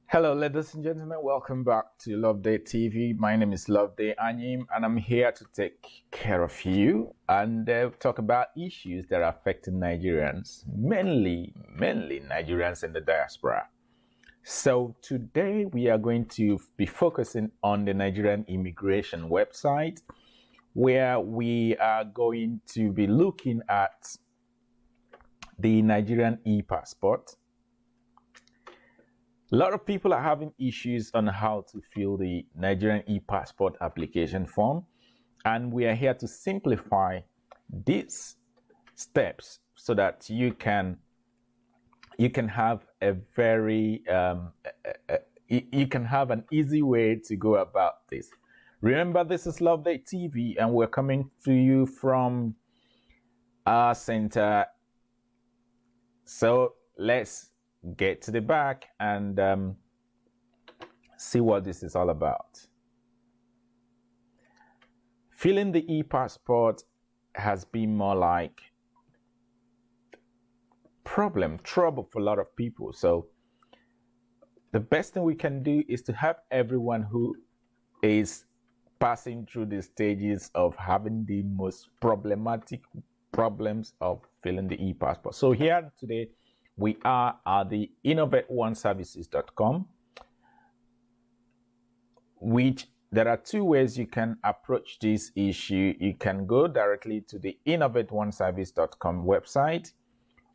Hello, ladies and gentlemen. Welcome back to Loveday TV. My name is Loveday Anyim, and I'm here to take care of you and talk about issues that are affecting Nigerians, mainly Nigerians in the diaspora. So today we are going to be focusing on the Nigerian immigration website, where we are going to be looking at the Nigerian ePassport. A lot of people are having issues on how to fill the Nigerian ePassport application form, and we are here to simplify these steps so that you can have a very you can have an easy way to go about this. Remember, this is Loveday TV, and we're coming to you from our center. So let's get to the back and see what this is all about. Filling the ePassport has been more like trouble for a lot of people. So the best thing we can do is to help everyone who is passing through the stages of having the most problematic problems of filling the ePassport. So here today, we are at the innovateoneservices.com, which there are two ways you can approach this issue. You can go directly to the innovateoneservice.com website,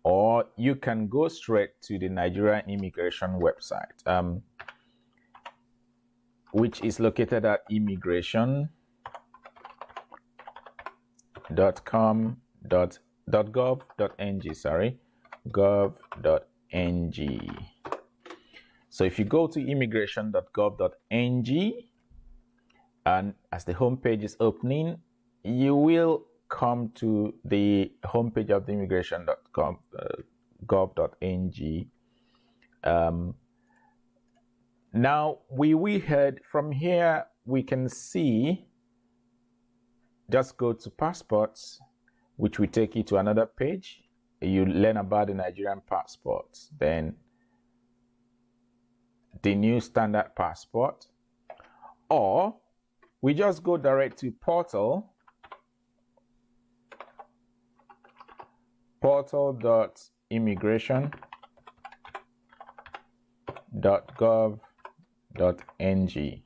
or you can go straight to the Nigerian immigration website, which is located at immigration.gov.ng, gov.ng. So if you go to immigration.gov.ng, and as the homepage is opening, you will come to the homepage of the immigration.gov.ng. Now we head from here. We can see, just go to passports, which will take you to another page. You learn about the Nigerian passports, then the new standard passport, or we just go direct to portal.immigration.gov.ng.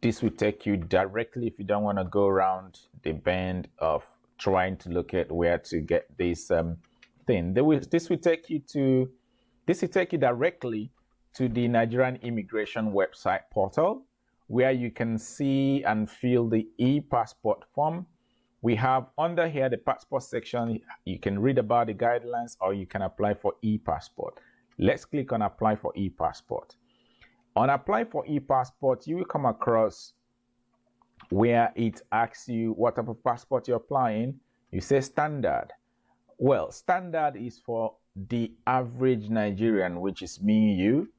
This will take you directly, if you don't want to go around the bend of trying to locate where to get this thing. This will take you directly to the Nigerian immigration website portal, where you can see and fill the ePassport form. We have under here the passport section. You can read about the guidelines, or you can apply for ePassport. Let's click on apply for ePassport. On apply for ePassport, you will come across where it asks you what type of passport you're applying. You say standard. Well, standard is for the average Nigerian, which is me and you.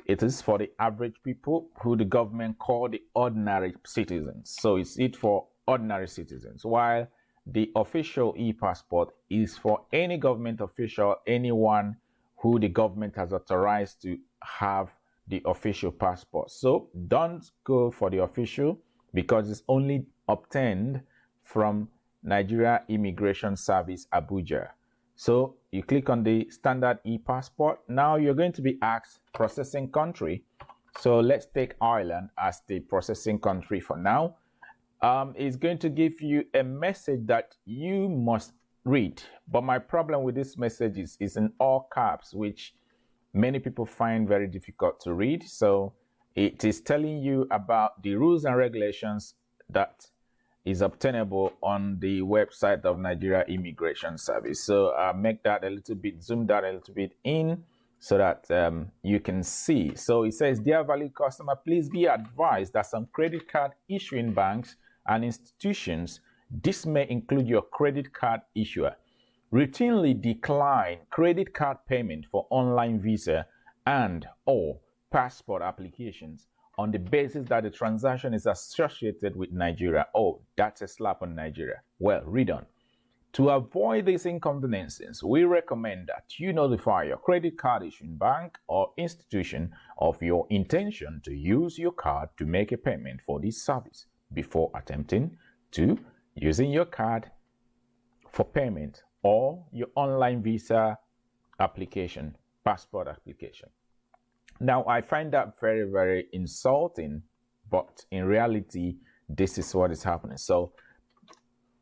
It is for the average people who the government call the ordinary citizens. So it's for ordinary citizens, while the official ePassport is for any government official, anyone who the government has authorized to have the official passport. So don't go for the official, because it's only obtained from Nigeria Immigration Service, Abuja. So you click on the standard ePassport. Now you're going to be asked processing country. So let's take Ireland as the processing country for now. It's going to give you a message that you must read. But my problem with this message is in all caps, which many people find very difficult to read. So it is telling you about the rules and regulations that is obtainable on the website of Nigeria Immigration Service. So make that a little bit, zoom that a little bit in so that you can see. So it says, dear valued customer, please be advised that some credit card issuing banks and institutions, this may include your credit card issuer, routinely decline credit card payment for online visa and or passport applications on the basis that the transaction is associated with Nigeria. Oh, that's a slap on Nigeria. Well, read on. To avoid these inconveniences, we recommend that you notify your credit card issuing bank or institution of your intention to use your card to make a payment for this service before attempting to using your card for payment or your online visa application, passport application. Now, I find that very, very insulting, but in reality, this is what is happening. So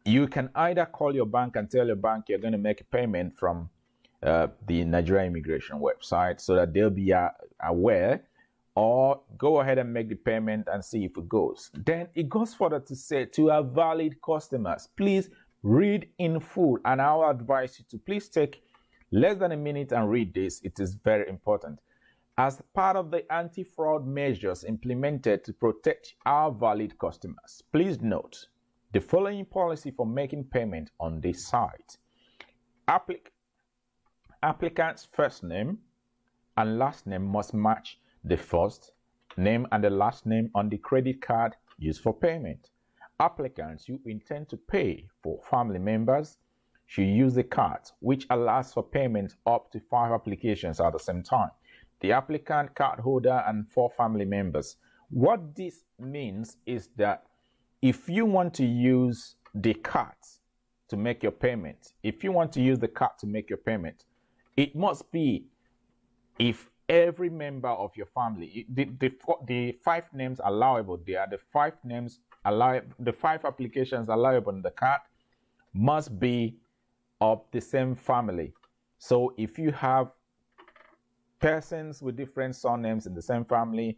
you can either call your bank and tell your bank you're going to make a payment from the Nigerian immigration website so that they'll be aware, or go ahead and make the payment and see if it goes. Then it goes further to say, to our valid customers, please read in full, and I'll advise you to please take less than a minute and read this. It is very important. As part of the anti-fraud measures implemented to protect our valid customers, please note the following policy for making payment on this site. Applicant's first name and last name must match the first name and the last name on the credit card used for payment. Applicants who intend to pay for family members should use the card, which allows for payment up to 5 applications at the same time. The applicant, card holder, and 4 family members. What this means is that if you want to use the card to make your payment, it must be if every member of your family, the 5 names allowable, they are the 5 names allowable, the 5 applications allowable in the card must be of the same family. So if you have persons with different surnames in the same family,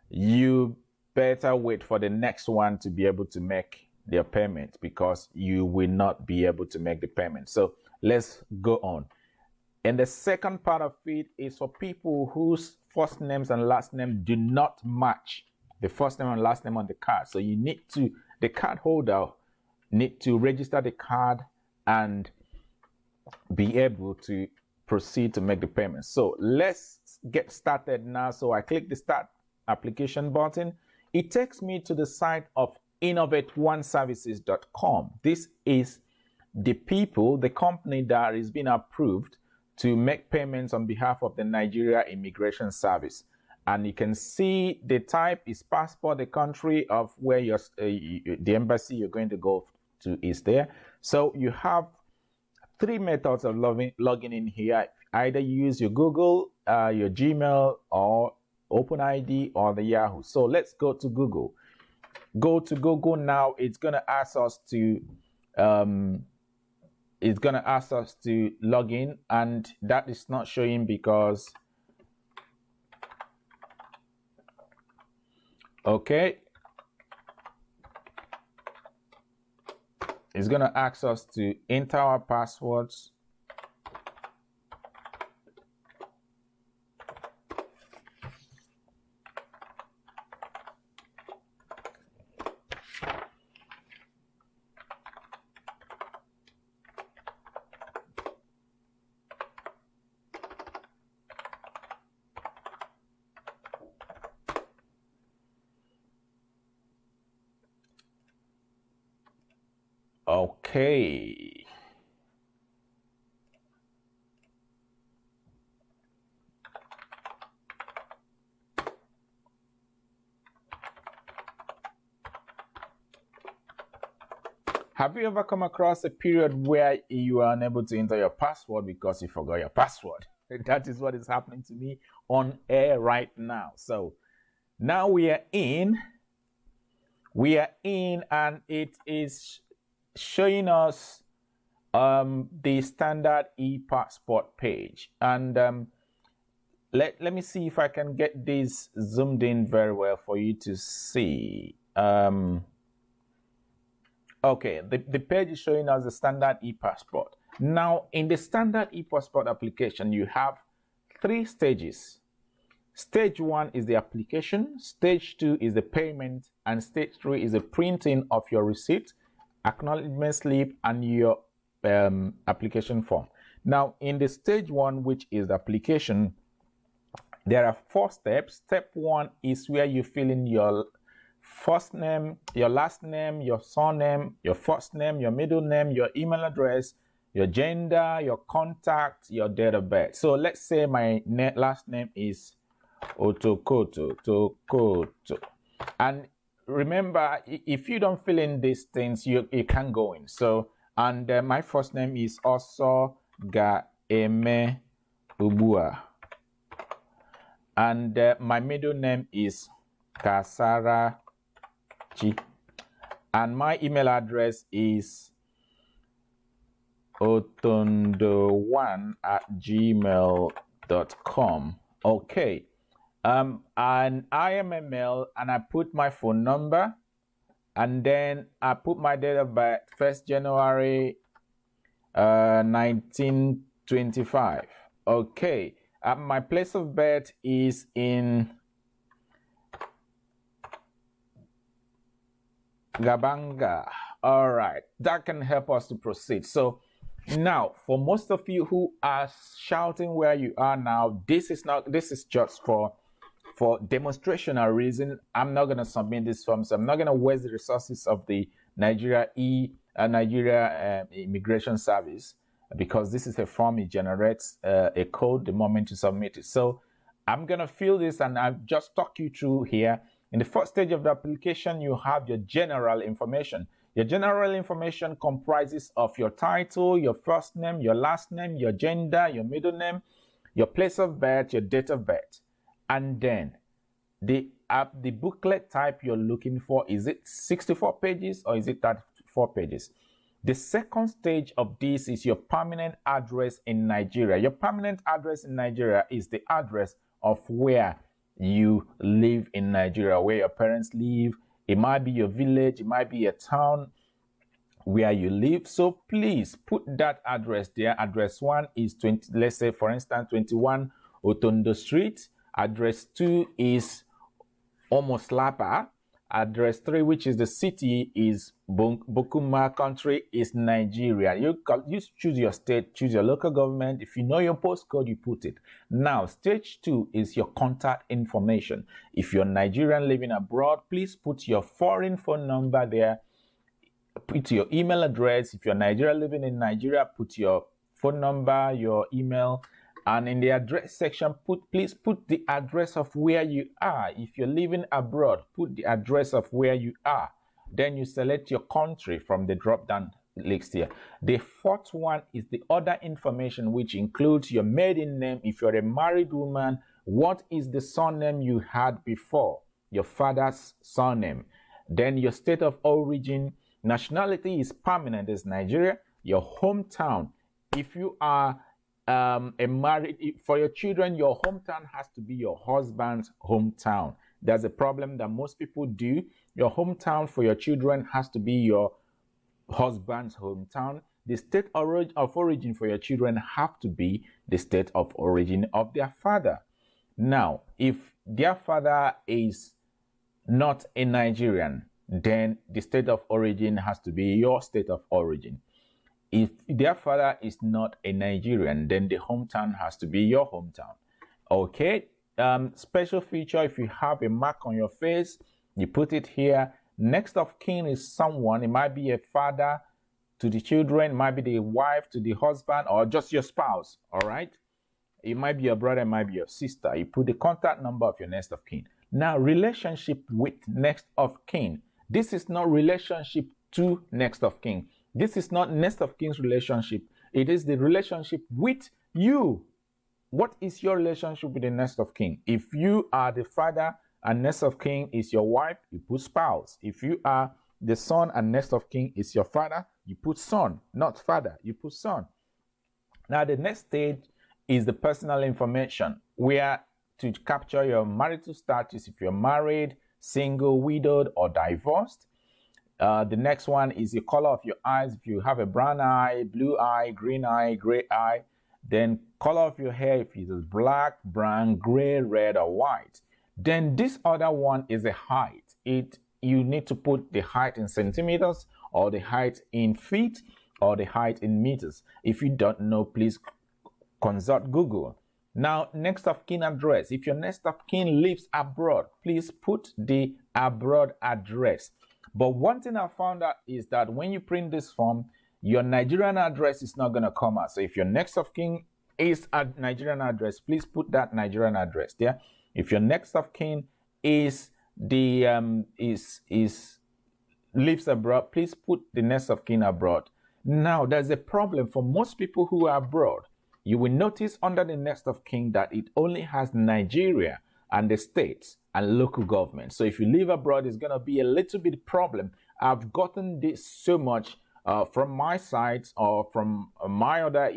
you better wait for the next one to be able to make their payment, because you will not be able to make the payment. So let's go on. And the second part of it is for people whose first names and last name do not match the first name and last name on the card. So you need to, the card holder need to register the card and be able to proceed to make the payment. So let's get started now. So I click the start application button. It takes me to the site of innovateoneservices.com. This is the company that is being approved to make payments on behalf of the Nigeria Immigration Service. And you can see the type is passport, the country of where the embassy you're going to go to is there. So you have 3 methods of logging in here. Either use your Google, your Gmail, or OpenID, or the Yahoo. So let's go to Google. Go to Google now. It's going to ask us to log in, and that is not showing because okay, it's going to ask us to enter our passwords. Okay. Have you ever come across a period where you are unable to enter your password because you forgot your password? That is what is happening to me on air right now. So now we are in, and it is showing us the standard ePassport page. And let me see if I can get this zoomed in very well for you to see. Okay, the page is showing us the standard ePassport. Now, in the standard ePassport application, you have 3 stages. Stage 1 is the application, stage 2 is the payment, and stage 3 is the printing of your receipt, acknowledgement slip, and your application form. Now, in the stage 1, which is the application, there are 4 steps. Step 1 is where you fill in your first name, your last name, your surname, your first name, your middle name, your email address, your gender, your contact, your date of birth. So let's say my last name is Otokoto, Tokoto. And remember, if you don't fill in these things, you can't go in. So, and my first name is also Gaeme Ubua. And my middle name is Kasara Chi. And my email address is otondo1@gmail.com. Okay. And I am a male, and I put my phone number, and then I put my date of birth, 1st January 1925. Okay. My place of birth is in Gabanga. All right, that can help us to proceed. So now, for most of you who are shouting where you are now, this is just for demonstrational reason. I'm not going to submit this form, so I'm not going to waste the resources of the Nigeria Immigration Service, because this is a form. It generates a code the moment you submit it. So I'm going to fill this, and I'll just talk you through here. In the first stage of the application, you have your general information. Your general information comprises of your title, your first name, your last name, your gender, your middle name, your place of birth, your date of birth. And then the booklet type you're looking for, is it 64 pages or is it 34 pages? The second stage of this is your permanent address in Nigeria. Your permanent address in Nigeria is the address of where you live in Nigeria, where your parents live. It might be your village, it might be a town where you live. So please put that address there. Address 1 is 20, let's say for instance 21 Otondo Street. Address 2 is Omoslapa. Address 3, which is the city, is Bokuma country, is Nigeria. You choose your state, choose your local government. If you know your postcode, you put it. Now, stage 2 is your contact information. If you're Nigerian living abroad, please put your foreign phone number there. Put your email address. If you're Nigerian living in Nigeria, put your phone number, your email. And in the address section, please put the address of where you are. If you're living abroad, put the address of where you are. Then you select your country from the drop-down list here. The fourth one is the other information, which includes your maiden name. If you're a married woman, what is the surname you had before? Your father's surname. Then your state of origin. Nationality is permanent, is Nigeria. Your hometown. If you are for your children, your hometown has to be your husband's hometown. That's a problem that most people do. Your hometown for your children has to be your husband's hometown. The state of origin for your children have to be the state of origin of their father. Now, if their father is not a Nigerian, then the state of origin has to be your state of origin. If their father is not a Nigerian, then the hometown has to be your hometown. Okay. Special feature, if you have a mark on your face, you put it here. Next of kin is someone. It might be a father to the children, it might be the wife to the husband, or just your spouse. All right. It might be your brother, it might be your sister. You put the contact number of your next of kin. Now, relationship with next of kin. This is not relationship to next of kin. This is not next of kin's relationship. It is the relationship with you. What is your relationship with the next of kin? If you are the father and next of kin is your wife, you put spouse. If you are the son and next of kin is your father, you put son, not father, you put son. Now, the next stage is the personal information, where to capture your marital status, if you're married, single, widowed, or divorced. The next one is the color of your eyes. If you have a brown eye, blue eye, green eye, gray eye. Then color of your hair, if it is black, brown, gray, red, or white. Then this other one is the height. You need to put the height in centimeters, or the height in feet, or the height in meters. If you don't know, please consult Google. Now, next of kin address. If your next of kin lives abroad, please put the abroad address. But one thing I found out is that when you print this form, your Nigerian address is not going to come out. So if your next of kin is a Nigerian address, please put that Nigerian address there. If your next of kin is the lives abroad, please put the next of kin abroad. Now, there's a problem for most people who are abroad. You will notice under the next of kin that it only has Nigeria and the states and local government. So if you live abroad, it's going to be a little bit problem. I've gotten this so much from my sites or from my other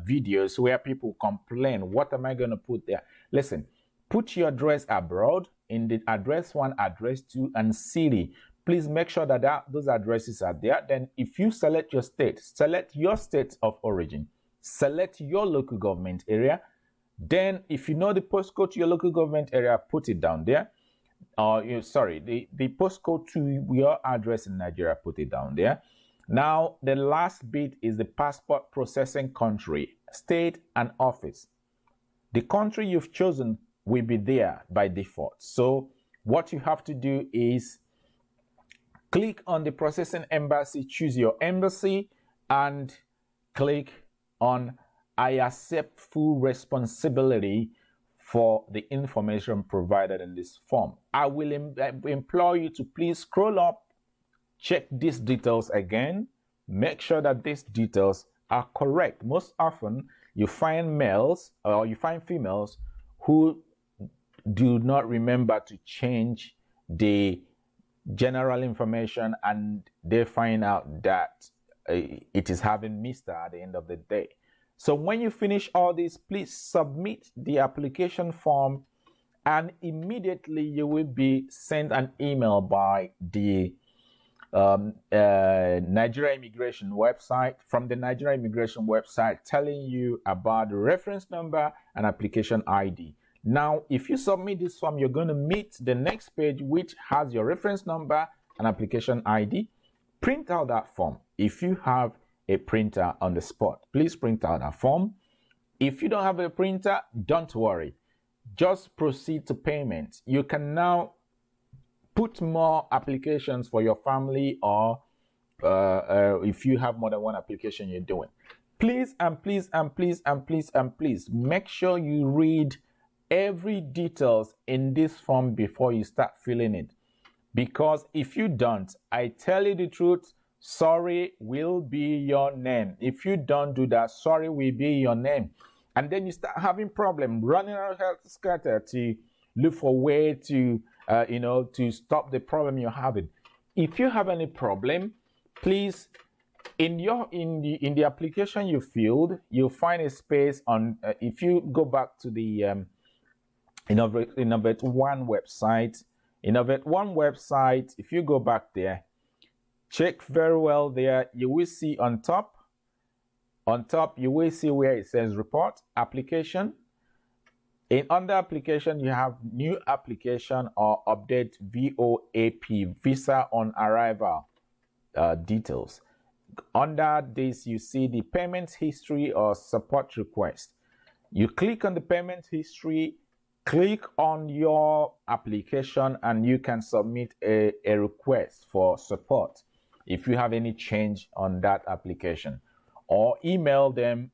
videos where people complain, what am I going to put there? Listen, put your address abroad in the address 1, address 2, and city. Please make sure that those addresses are there. Then if you select your state of origin, select your local government area. Then if you know the postcode to your local government area, put it down there. The postcode to your address in Nigeria, put it down there. Now, the last bit is the passport processing country, state, and office. The country you've chosen will be there by default. So what you have to do is click on the processing embassy, choose your embassy, and click on I accept full responsibility for the information provided in this form. I will implore you to please scroll up, check these details again, make sure that these details are correct. Most often you find males or you find females who do not remember to change the general information, and they find out that it is having Mr. at the end of the day. So when you finish all this, please submit the application form, and immediately you will be sent an email by the Nigerian immigration website, from the Nigerian immigration website, telling you about the reference number and application ID. Now, if you submit this form, you're going to meet the next page, which has your reference number and application ID. Print out that form. If you have a printer on the spot, please print out that form. If you don't have a printer, don't worry. Just proceed to payment. You can now put more applications for your family, or if you have more than one application you're doing. Please and please and please and please and please make sure you read every details in this form before you start filling it. Because if you don't, I tell you the truth, sorry will be your name. If you don't do that, sorry will be your name. And then you start having problem running around health scatter to look for a way to to stop the problem you're having. If you have any problem, please, in the application you filled, you'll find a space on if you go back to the Innovate One website. Innovate One website, if you go back there, check very well there, you will see on top you will see where it says report application. Under application, you have new application or update VOAP, visa on arrival details. Under this, you see the payment history or support request. You click on the payment history, click on your application, and you can submit a request for support if you have any change on that application, or email them.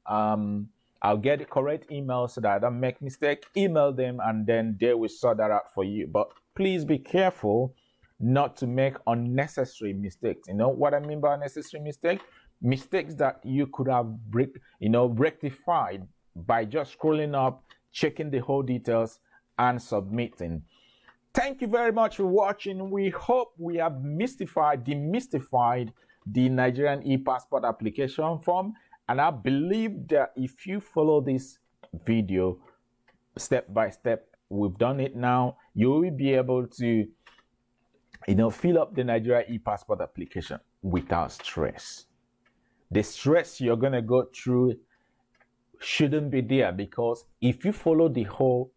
I'll get the correct email so that I don't make mistake. Email them and then they will sort that out for you. But please be careful not to make unnecessary mistakes. You know what I mean by unnecessary mistake? Mistakes that you could have rectified by just scrolling up, checking the whole details, and submitting. Thank you very much for watching. We hope we have demystified the Nigerian ePassport application form. And I believe that if you follow this video step by step, we've done it now, you will be able to, fill up the Nigeria ePassport application without stress. The stress you're going to go through shouldn't be there, because if you follow the whole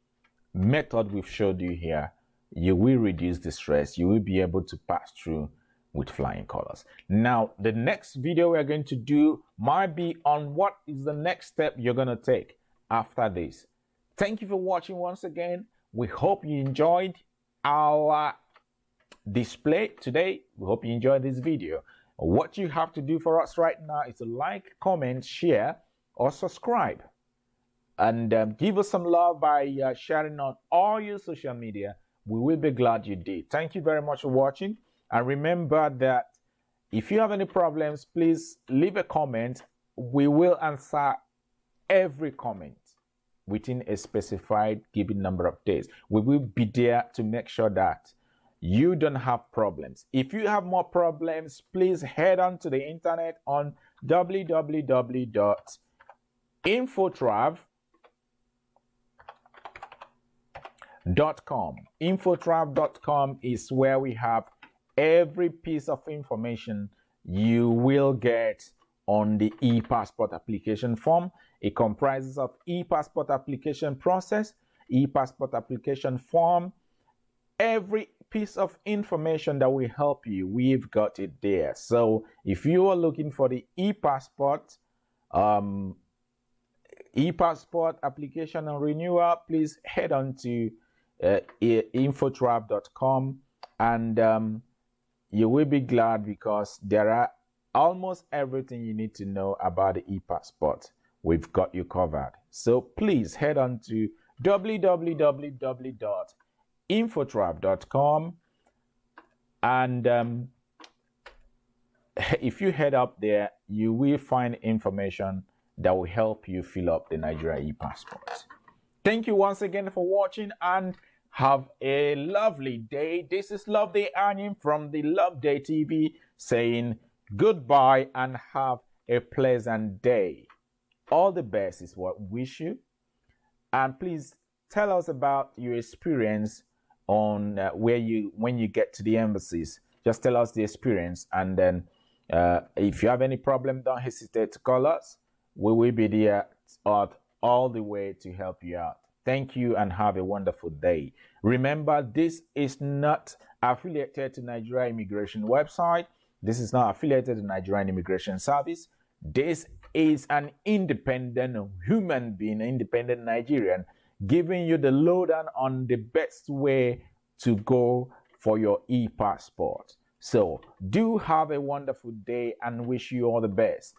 method we've showed you here, you will reduce the stress. You will be able to pass through with flying colors. Now, the next video we're going to do might be on what is the next step you're going to take after this. Thank you for watching once again. We hope you enjoyed our display today. We hope you enjoyed this video. What you have to do for us right now is to like, comment, share, or subscribe. And give us some love by sharing on all your social media. We will be glad you did. Thank you very much for watching. And remember that if you have any problems, please leave a comment. We will answer every comment within a specified given number of days. We will be there to make sure that you don't have problems. If you have more problems, please head on to the internet on www.infotrav.com. Infotrav.com is where we have every piece of information you will get on the ePassport application form. It comprises of ePassport application process, ePassport application form, every piece of information that will help you, we've got it there. So if you are looking for the ePassport application and renewal, please head on to infotrav.com, and you will be glad because there are almost everything you need to know about the ePassport. We've got you covered. So please head on to www.infotrav.com, and if you head up there, you will find information that will help you fill up the Nigerian ePassport. Thank you once again for watching, and have a lovely day. This is Loveday from the Loveday TV saying goodbye and have a pleasant day. All the best is what we wish you. And please tell us about your experience on when you get to the embassies. Just tell us the experience, and then if you have any problem, don't hesitate to call us. We will be there all the way to help you out. Thank you and have a wonderful day. Remember, this is not affiliated to Nigerian immigration website. This is not affiliated to Nigerian Immigration Service. This is an independent human being, independent Nigerian, giving you the lowdown on the best way to go for your ePassport. So do have a wonderful day and wish you all the best.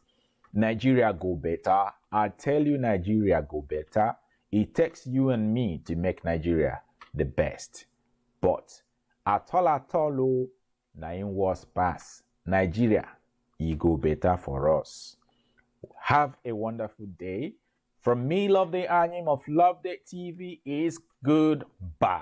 Nigeria go better. I tell you, Nigeria go better. It takes you and me to make Nigeria the best. But at all, naim was pass. Nigeria, it go better for us. Have a wonderful day. From me, Loveday of Loveday TV is goodbye.